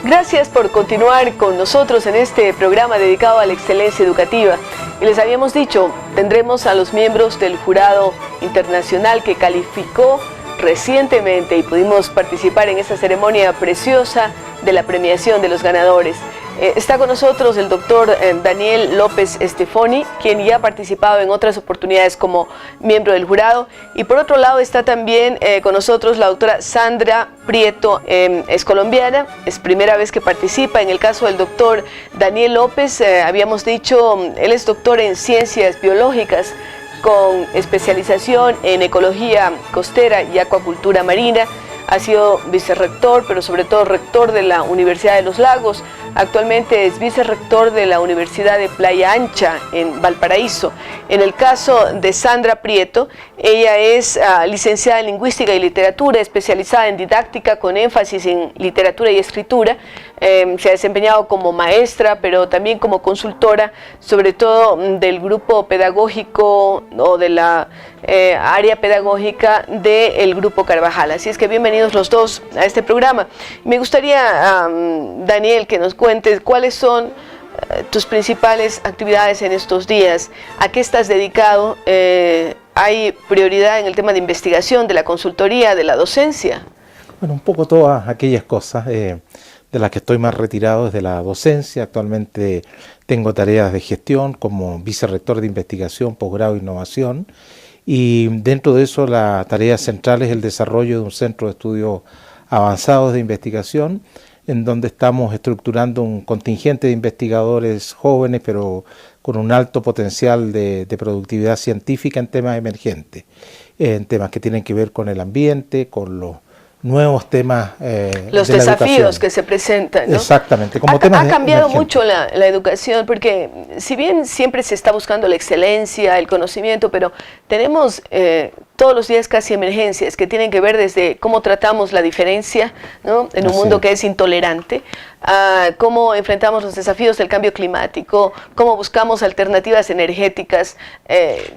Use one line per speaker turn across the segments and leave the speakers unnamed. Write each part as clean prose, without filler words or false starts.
Gracias por continuar con nosotros en este programa dedicado a la excelencia educativa. Y les habíamos dicho, tendremos a los miembros del jurado internacional que calificó recientemente y pudimos participar en esta ceremonia preciosa de la premiación de los ganadores. Está con nosotros el doctor Daniel López Stefoni, quien ya ha participado en otras oportunidades como miembro del jurado. Y por otro lado está también con nosotros la doctora Sandra Prieto, es colombiana, es primera vez que participa. En el caso del doctor Daniel López, habíamos dicho, él es doctor en ciencias biológicas con especialización en ecología costera y acuacultura marina. Ha sido vicerrector, pero sobre todo rector de la Universidad de los Lagos. Actualmente es vicerrector de la Universidad de Playa Ancha en Valparaíso. En el caso de Sandra Prieto, ella es licenciada en Lingüística y Literatura, especializada en didáctica con énfasis en literatura y escritura. Se ha desempeñado como maestra, pero también como consultora, sobre todo del grupo pedagógico o de la área pedagógica del Grupo Carvajal. Así es que bienvenidos los dos a este programa. Me gustaría, Daniel, que nos cuentes cuáles son tus principales actividades en estos días, a qué estás dedicado, hay prioridad en el tema de investigación, de la consultoría, de la docencia.
Bueno, un poco todas aquellas cosas de las que estoy más retirado es de la docencia. Actualmente tengo tareas de gestión como vicerrector de investigación, posgrado e innovación, y dentro de eso la tarea central es el desarrollo de un centro de estudios avanzados de investigación, en donde estamos estructurando un contingente de investigadores jóvenes, pero con un alto potencial de productividad científica en temas emergentes, en temas que tienen que ver con el ambiente, con los nuevos temas
los
de
desafíos que se presentan, ¿no?
Exactamente. Como
ha cambiado mucho la educación, porque si bien siempre se está buscando la excelencia, el conocimiento, pero tenemos todos los días casi emergencias que tienen que ver desde cómo tratamos la diferencia, ¿no? En un mundo que es intolerante, cómo enfrentamos los desafíos del cambio climático, cómo buscamos alternativas energéticas,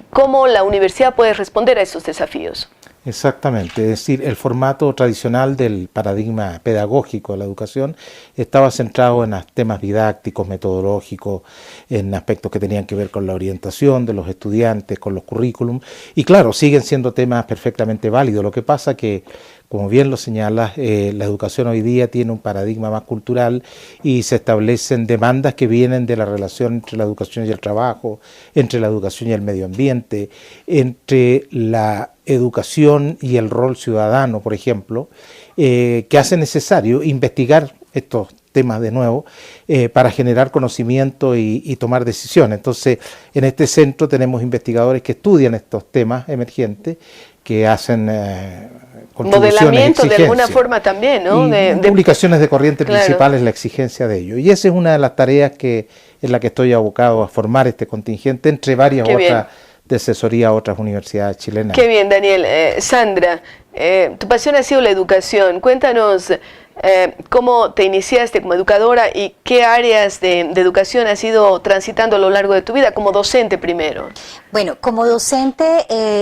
cómo la universidad puede responder a esos desafíos.
Exactamente, es decir, el formato tradicional del paradigma pedagógico de la educación estaba centrado en temas didácticos, metodológicos, en aspectos que tenían que ver con la orientación de los estudiantes, con los currículum, y claro, siguen siendo temas perfectamente válidos. Lo que pasa que, como bien lo señalas, la educación hoy día tiene un paradigma más cultural y se establecen demandas que vienen de la relación entre la educación y el trabajo, entre la educación y el medio ambiente, entre la educación y el rol ciudadano, por ejemplo, que hace necesario investigar estos temas de nuevo para generar conocimiento y tomar decisiones. Entonces, en este centro tenemos investigadores que estudian estos temas emergentes, que hacen
modelamiento de alguna forma también, ¿no?
Publicaciones de corriente principal es la exigencia de ello. Y esa es una de las tareas en la que estoy abocado a formar este contingente entre varias otras de asesoría a otras universidades chilenas.
Qué bien, Daniel. Sandra, tu pasión ha sido la educación. Cuéntanos cómo te iniciaste como educadora y qué áreas de educación has ido transitando a lo largo de tu vida, como docente primero.
Bueno, como docente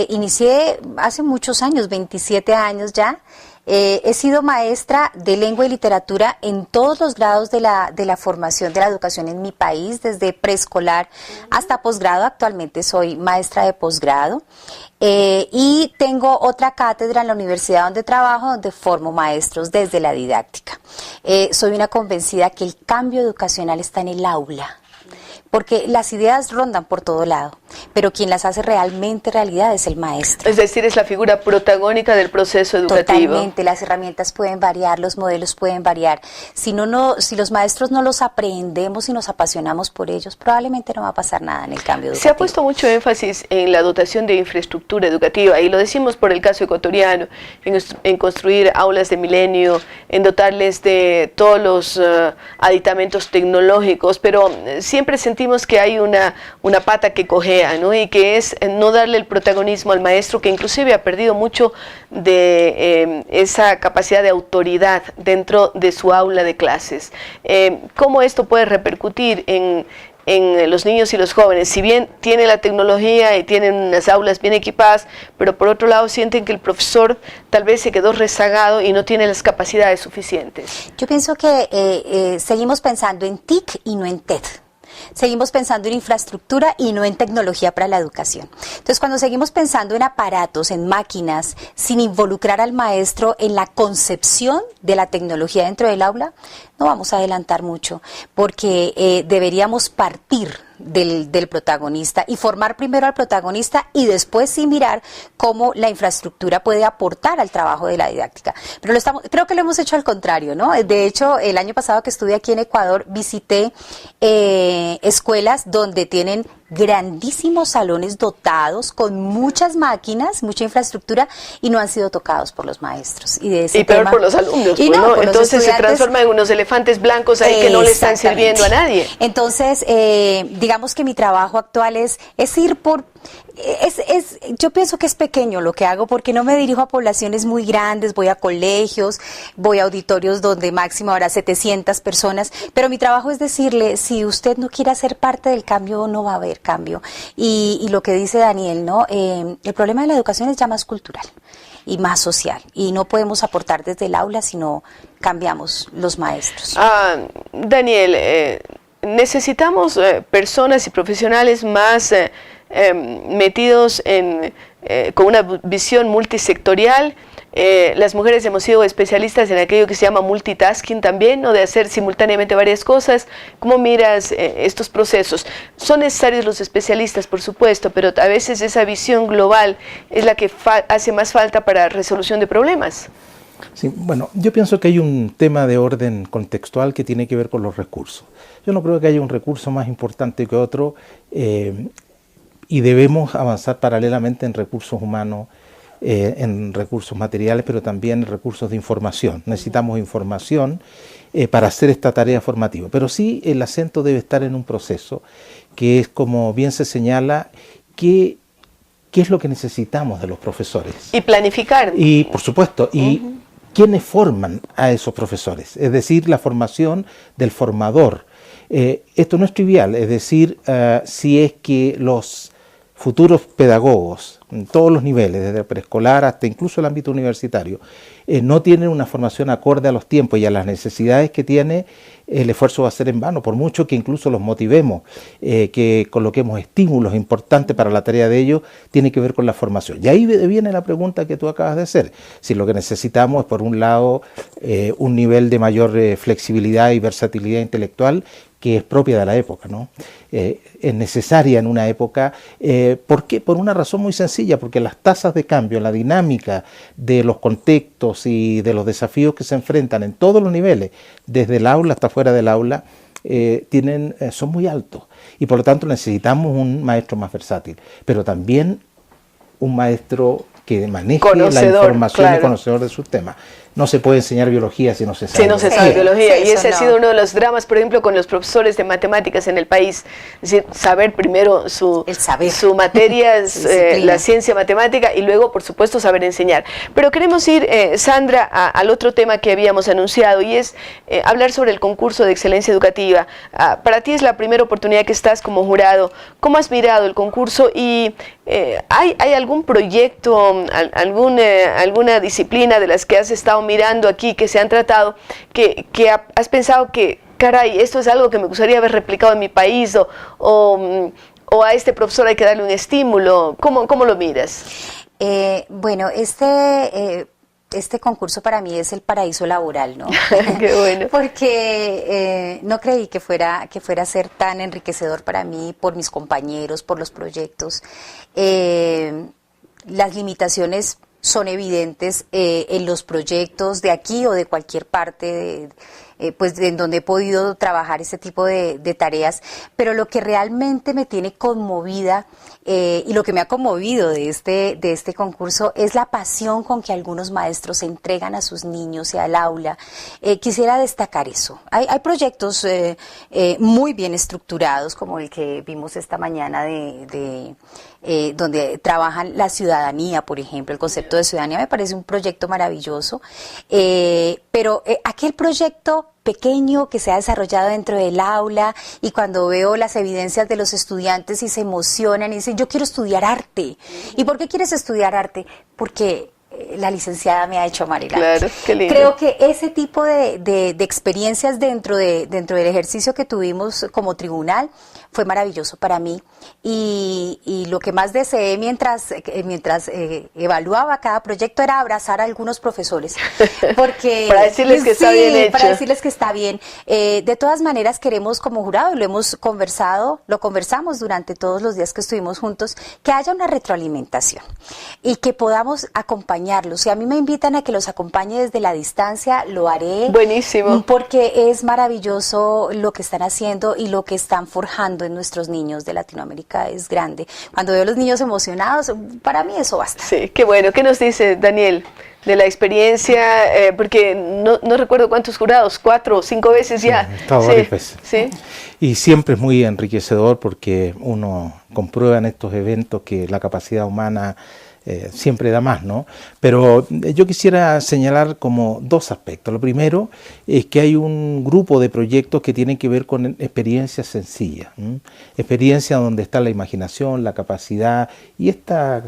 inicié hace muchos años, 27 años ya. He sido maestra de lengua y literatura en todos los grados de la formación de la educación en mi país, desde preescolar hasta posgrado. Actualmente soy maestra de posgrado y tengo otra cátedra en la universidad donde trabajo, donde formo maestros desde la didáctica. Soy una convencida que el cambio educacional está en el aula, porque las ideas rondan por todo lado, pero quien las hace realmente realidad es el maestro.
Es decir, es la figura protagónica del proceso educativo.
Totalmente, las herramientas pueden variar, los modelos pueden variar. Si los maestros no los aprendemos y nos apasionamos por ellos, probablemente no va a pasar nada en el cambio educativo.
Se ha puesto mucho énfasis en la dotación de infraestructura educativa, y lo decimos por el caso ecuatoriano, en construir aulas de milenio, en dotarles de todos los aditamentos tecnológicos, pero siempre sentimos que hay una pata que cojea, ¿no? Y que es no darle el protagonismo al maestro, que inclusive ha perdido mucho de esa capacidad de autoridad dentro de su aula de clases. ¿Cómo esto puede repercutir en en los niños y los jóvenes. Si bien tiene la tecnología y tienen unas aulas bien equipadas, pero por otro lado sienten que el profesor tal vez se quedó rezagado y no tiene las capacidades suficientes.
Yo pienso que seguimos pensando en TIC y no en TED. Seguimos pensando en infraestructura y no en tecnología para la educación. Entonces, cuando seguimos pensando en aparatos, en máquinas, sin involucrar al maestro en la concepción de la tecnología dentro del aula, no vamos a adelantar mucho, porque deberíamos partir del protagonista y formar primero al protagonista y después sí mirar cómo la infraestructura puede aportar al trabajo de la didáctica. Pero creo que lo hemos hecho al contrario, ¿no? De hecho, el año pasado que estuve aquí en Ecuador, visité escuelas donde tienen grandísimos salones dotados con muchas máquinas, mucha infraestructura y no han sido tocados por los maestros. Y
peor por los alumnos, pues, ¿no? Entonces se transforman en unos elefantes blancos ahí que no le están sirviendo a nadie.
Entonces, digamos que mi trabajo actual es ir por... yo pienso que es pequeño lo que hago porque no me dirijo a poblaciones muy grandes, voy a colegios, voy a auditorios donde máximo habrá 700 personas, pero mi trabajo es decirle, si usted no quiere ser parte del cambio, no va a haber cambio. Y lo que dice Daniel, ¿no? El problema de la educación es ya más cultural y más social, y no podemos aportar desde el aula si no cambiamos los maestros.
Daniel, necesitamos personas y profesionales más metidos con una visión multisectorial. Las mujeres hemos sido especialistas en aquello que se llama multitasking también, ¿no? De hacer simultáneamente varias cosas. ¿Cómo miras estos procesos? Son necesarios los especialistas, por supuesto, pero a veces esa visión global es la que hace más falta para resolución de problemas.
Sí, bueno, yo pienso que hay un tema de orden contextual que tiene que ver con los recursos. Yo no creo que haya un recurso más importante que otro y debemos avanzar paralelamente en recursos humanos, en recursos materiales, pero también en recursos de información. Necesitamos información para hacer esta tarea formativa, pero sí el acento debe estar en un proceso que es, como bien se señala, ¿qué es lo que necesitamos de los profesores?
Y planificar.
Y, por supuesto, ¿quiénes forman a esos profesores? Es decir, la formación del formador. Esto no es trivial, es decir, si es que los futuros pedagogos, en todos los niveles, desde el preescolar hasta incluso el ámbito universitario, no tienen una formación acorde a los tiempos y a las necesidades que tiene, el esfuerzo va a ser en vano, por mucho que incluso los motivemos, que coloquemos estímulos importantes para la tarea de ellos, tiene que ver con la formación. Y ahí viene la pregunta que tú acabas de hacer, si lo que necesitamos es, por un lado, un nivel de mayor flexibilidad y versatilidad intelectual, que es propia de la época, ¿no? Es necesaria en una época. ¿Por qué? Por una razón muy sencilla, porque las tasas de cambio, la dinámica de los contextos y de los desafíos que se enfrentan en todos los niveles, desde el aula hasta fuera del aula, son muy altos. Y por lo tanto necesitamos un maestro más versátil, pero también un maestro que maneje la información, claro, y conocedor de sus temas. No se puede enseñar biología si no se sabe.
Si no se sabe biología. Sí, y ese ha sido uno de los dramas, por ejemplo, con los profesores de matemáticas en el país. Es decir, saber primero su materia, la ciencia matemática, y luego, por supuesto, saber enseñar. Pero queremos ir, Sandra, al otro tema que habíamos anunciado, y es hablar sobre el concurso de excelencia educativa. Para ti es la primera oportunidad que estás como jurado. ¿Cómo has mirado el concurso? Y ¿hay algún proyecto, alguna disciplina de las que has estado mirando aquí, que se han tratado, que has pensado que, caray, esto es algo que me gustaría haber replicado en mi país, o a este profesor hay que darle un estímulo? ¿Cómo lo miras?
Bueno, este concurso para mí es el paraíso laboral, ¿no?
Qué bueno.
Porque no creí que fuera a ser tan enriquecedor para mí, por mis compañeros, por los proyectos. Las limitaciones son evidentes en los proyectos de aquí o de cualquier parte pues en donde he podido trabajar este tipo de tareas, pero lo que realmente me tiene conmovida y lo que me ha conmovido de este concurso es la pasión con que algunos maestros se entregan a sus niños y al aula. Quisiera destacar eso. Hay proyectos muy bien estructurados, como el que vimos esta mañana donde trabajan la ciudadanía, por ejemplo. El concepto de ciudadanía me parece un proyecto maravilloso, pero aquel proyecto pequeño que se ha desarrollado dentro del aula, y cuando veo las evidencias de los estudiantes y se emocionan y dicen, yo quiero estudiar arte. ¿Y por qué quieres estudiar arte? Porque la licenciada me ha hecho amar el arte.
Claro, qué lindo.
Creo que ese tipo de experiencias dentro del ejercicio que tuvimos como tribunal fue maravilloso para mí, y lo que más deseé mientras evaluaba cada proyecto era abrazar a algunos profesores, porque
para decirles que está bien hecho.
Para decirles que está bien. De todas maneras, queremos como jurado, y lo conversamos durante todos los días que estuvimos juntos, que haya una retroalimentación y que podamos acompañarlos. Si a mí me invitan a que los acompañe desde la distancia, lo haré.
Buenísimo.
Porque es maravilloso lo que están haciendo y lo que están forjando en nuestros niños de Latinoamérica es grande. Cuando veo a los niños emocionados, para mí eso basta.
Sí, qué bueno. ¿Qué nos dice Daniel de la experiencia? Porque no recuerdo cuántos jurados, 4 o 5 veces ya.
Sí, he estado varias veces.
Sí.
Y siempre es muy enriquecedor porque uno comprueba en estos eventos que la capacidad humana siempre da más, ¿no? Pero yo quisiera señalar como 2 aspectos. Lo primero es que hay un grupo de proyectos que tienen que ver con experiencias sencillas, experiencias donde está la imaginación, la capacidad y esta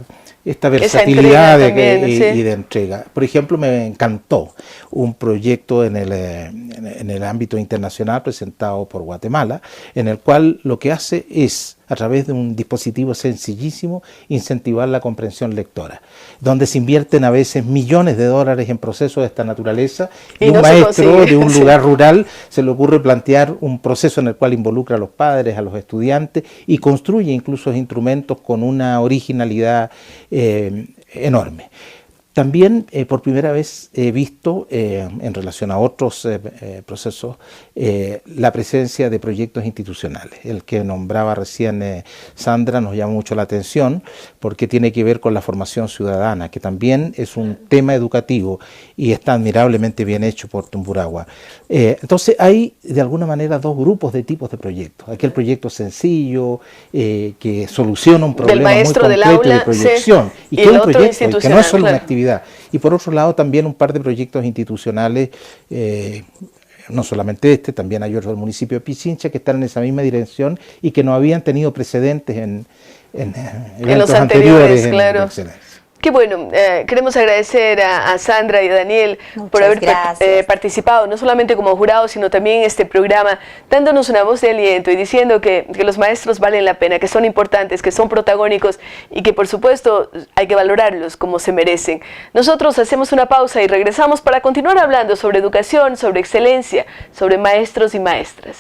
versatilidad y de entrega. Por ejemplo, me encantó un proyecto en el ámbito internacional presentado por Guatemala, en el cual lo que hace es, a través de un dispositivo sencillísimo, incentivar la comprensión lectora, donde se invierten a veces millones de dólares en procesos de esta naturaleza, y un maestro de un lugar rural se le ocurre plantear un proceso en el cual involucra a los padres, a los estudiantes, y construye incluso instrumentos con una originalidad enorme. También por primera vez he visto, en relación a otros procesos, la presencia de proyectos institucionales. El que nombraba recién Sandra nos llama mucho la atención porque tiene que ver con la formación ciudadana, que también es un tema educativo y está admirablemente bien hecho por Tumburagua. Entonces hay de alguna manera 2 grupos de tipos de proyectos. Aquel proyecto sencillo que soluciona un problema muy concreto de proyección, y que es un proyecto, que no es solo una actividad. Y por otro lado también un par de proyectos institucionales, no solamente también hay otros del municipio de Pichincha que están en esa misma dirección y que no habían tenido precedentes en eventos anteriores.
Claro. Qué bueno, queremos agradecer a Sandra y a Daniel por haber participado, no solamente como jurados, sino también en este programa, dándonos una voz de aliento y diciendo que los maestros valen la pena, que son importantes, que son protagónicos y que por supuesto hay que valorarlos como se merecen. Nosotros hacemos una pausa y regresamos para continuar hablando sobre educación, sobre excelencia, sobre maestros y maestras.